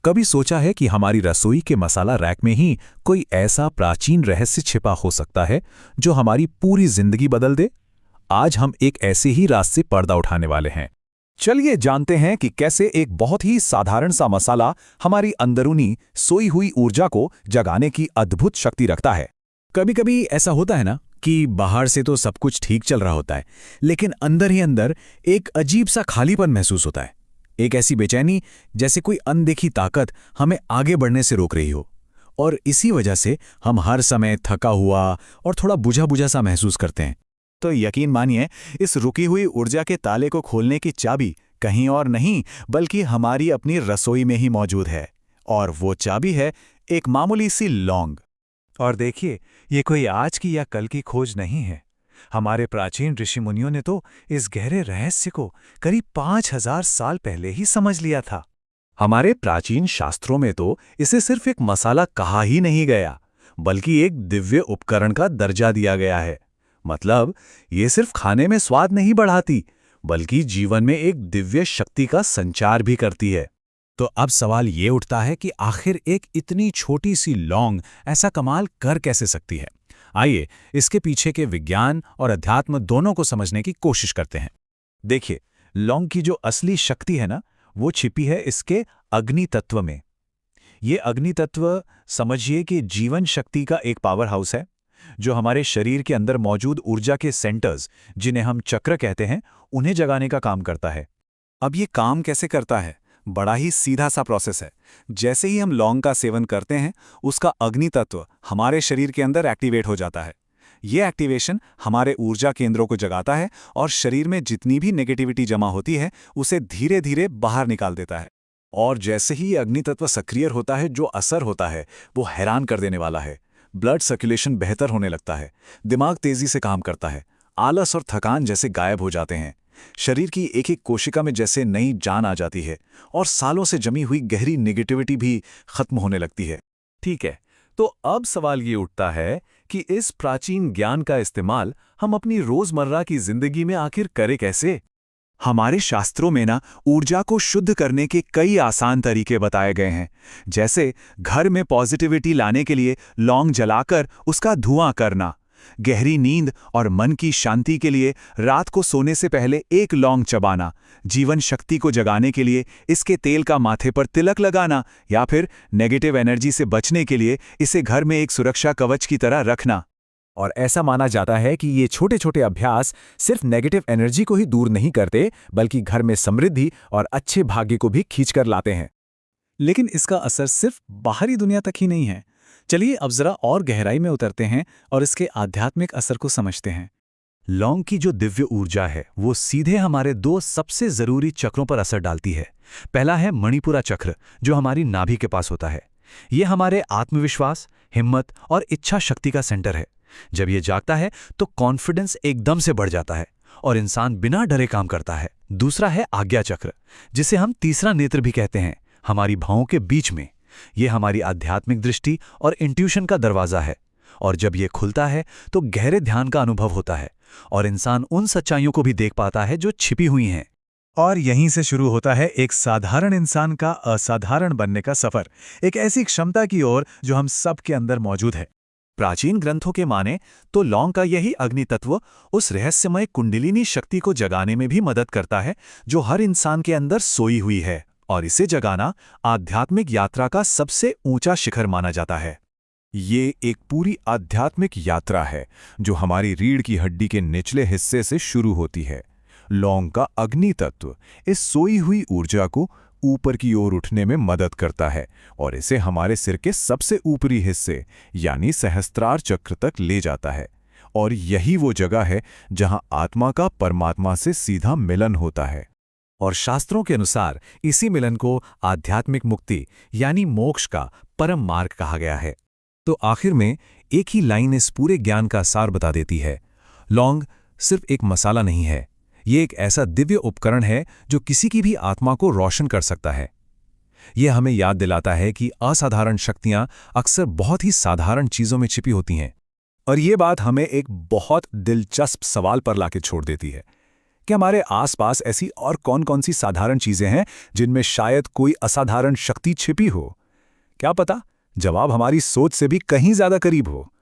कभी सोचा है कि हमारी रसोई के मसाला रैक में ही कोई ऐसा प्राचीन रहस्य छिपा हो सकता है जो हमारी पूरी जिंदगी बदल दे? आज हम एक ऐसे ही राज से पर्दा उठाने वाले हैं। चलिए जानते हैं कि कैसे एक बहुत ही साधारण सा मसाला हमारी अंदरूनी सोई हुई ऊर्जा को जगाने की अद्भुत शक्ति रखता है। कभी कभी ऐसा होता है ना कि बाहर से तो सब कुछ ठीक चल रहा होता है, लेकिन अंदर ही अंदर एक अजीब सा खालीपन महसूस होता है। एक ऐसी बेचैनी जैसे कोई अनदेखी ताकत हमें आगे बढ़ने से रोक रही हो, और इसी वजह से हम हर समय थका हुआ और थोड़ा बुझा बुझा सा महसूस करते हैं। तो यकीन मानिए, इस रुकी हुई ऊर्जा के ताले को खोलने की चाबी कहीं और नहीं बल्कि हमारी अपनी रसोई में ही मौजूद है। और वो चाबी है एक मामूली सी लौंग। और देखिए, ये कोई आज की या कल की खोज नहीं है। हमारे प्राचीन ऋषि मुनियों ने तो इस गहरे रहस्य को करीब 5000 साल पहले ही समझ लिया था। हमारे प्राचीन शास्त्रों में तो इसे सिर्फ एक मसाला कहा ही नहीं गया, बल्कि एक दिव्य उपकरण का दर्जा दिया गया है। मतलब ये सिर्फ खाने में स्वाद नहीं बढ़ाती, बल्कि जीवन में एक दिव्य शक्ति का संचार भी करती है। तो अब सवाल ये उठता है कि आखिर एक इतनी छोटी सी लौंग ऐसा कमाल कर कैसे सकती है? आइए इसके पीछे के विज्ञान और अध्यात्म दोनों को समझने की कोशिश करते हैं। देखिए, लौंग की जो असली शक्ति है ना, वो छिपी है इसके अग्नि तत्व में। ये अग्नि तत्व समझिए कि जीवन शक्ति का एक पावर हाउस है, जो हमारे शरीर के अंदर मौजूद ऊर्जा के सेंटर्स, जिन्हें हम चक्र कहते हैं, उन्हें जगाने का काम करता है। अब ये काम कैसे करता है? बड़ा ही सीधा सा प्रोसेस है। जैसे ही हम लौंग का सेवन करते हैं, उसका अग्नि तत्व हमारे शरीर के अंदर एक्टिवेट हो जाता है। ये एक्टिवेशन हमारे ऊर्जा केंद्रों को जगाता है और शरीर में जितनी भी नेगेटिविटी जमा होती है उसे धीरे धीरे बाहर निकाल देता है। और जैसे ही ये अग्नि तत्व सक्रिय होता है, जो असर होता है वो हैरान कर देने वाला है। ब्लड सर्कुलेशन बेहतर होने लगता है, दिमाग तेजी से काम करता है, आलस और थकान जैसे गायब हो जाते हैं। शरीर की एक एक कोशिका में जैसे नई जान आ जाती है और सालों से जमी हुई गहरी नेगेटिविटी भी खत्म होने लगती है। ठीक है, तो अब सवाल ये उठता है कि इस प्राचीन ज्ञान का इस्तेमाल हम अपनी रोजमर्रा की जिंदगी में आखिर करें कैसे? हमारे शास्त्रों में ना ऊर्जा को शुद्ध करने के कई आसान तरीके बताए गए हैं। जैसे घर में पॉजिटिविटी लाने के लिए लौंग जलाकर उसका धुआं करना, गहरी नींद और मन की शांति के लिए रात को सोने से पहले एक लौंग चबाना, जीवन शक्ति को जगाने के लिए इसके तेल का माथे पर तिलक लगाना, या फिर नेगेटिव एनर्जी से बचने के लिए इसे घर में एक सुरक्षा कवच की तरह रखना। और ऐसा माना जाता है कि ये छोटे छोटे अभ्यास सिर्फ नेगेटिव एनर्जी को ही दूर नहीं करते, बल्कि घर में समृद्धि और अच्छे भाग्य को भी खींचकर लाते हैं। लेकिन इसका असर सिर्फ बाहरी दुनिया तक ही नहीं है। चलिए अब जरा और गहराई में उतरते हैं और इसके आध्यात्मिक असर को समझते हैं। लौंग की जो दिव्य ऊर्जा है वो सीधे हमारे दो सबसे जरूरी चक्रों पर असर डालती है। पहला है मणिपुरा चक्र, जो हमारी नाभि के पास होता है। ये हमारे आत्मविश्वास, हिम्मत और इच्छा शक्ति का सेंटर है। जब ये जागता है तो कॉन्फिडेंस एकदम से बढ़ जाता है और इंसान बिना डरे काम करता है। दूसरा है आज्ञा चक्र, जिसे हम तीसरा नेत्र भी कहते हैं, हमारी भौहों के बीच में। ये हमारी आध्यात्मिक दृष्टि और इंट्यूशन का दरवाजा है, और जब ये खुलता है तो गहरे ध्यान का अनुभव होता है और इंसान उन सच्चाइयों को भी देख पाता है जो छिपी हुई हैं। और यहीं से शुरू होता है एक साधारण इंसान का असाधारण बनने का सफर, एक ऐसी क्षमता की ओर जो हम सब के अंदर मौजूद है। प्राचीन ग्रंथों के माने तो लौंग का यही अग्नि तत्व उस रहस्यमय कुंडलिनी शक्ति को जगाने में भी मदद करता है, जो हर इंसान के अंदर सोई हुई है, और इसे जगाना आध्यात्मिक यात्रा का सबसे ऊंचा शिखर माना जाता है। ये एक पूरी आध्यात्मिक यात्रा है जो हमारी रीढ़ की हड्डी के निचले हिस्से से शुरू होती है। लौंग का अग्नि तत्व इस सोई हुई ऊर्जा को ऊपर की ओर उठने में मदद करता है और इसे हमारे सिर के सबसे ऊपरी हिस्से यानी सहस्त्रार चक्र तक ले जाता है। और यही वो जगह है जहां आत्मा का परमात्मा से सीधा मिलन होता है। और शास्त्रों के अनुसार इसी मिलन को आध्यात्मिक मुक्ति यानी मोक्ष का परम मार्ग कहा गया है। तो आखिर में एक ही लाइन इस पूरे ज्ञान का सार बता देती है। लौंग सिर्फ एक मसाला नहीं है, ये एक ऐसा दिव्य उपकरण है जो किसी की भी आत्मा को रोशन कर सकता है। यह हमें याद दिलाता है कि असाधारण शक्तियां अक्सर बहुत ही साधारण चीजों में छिपी होती हैं। और ये बात हमें एक बहुत दिलचस्प सवाल पर लाके छोड़ देती है कि हमारे आसपास ऐसी और कौन-कौन सी साधारण चीजें हैं जिनमें शायद कोई असाधारण शक्ति छिपी हो? क्या पता, जवाब हमारी सोच से भी कहीं ज्यादा करीब हो।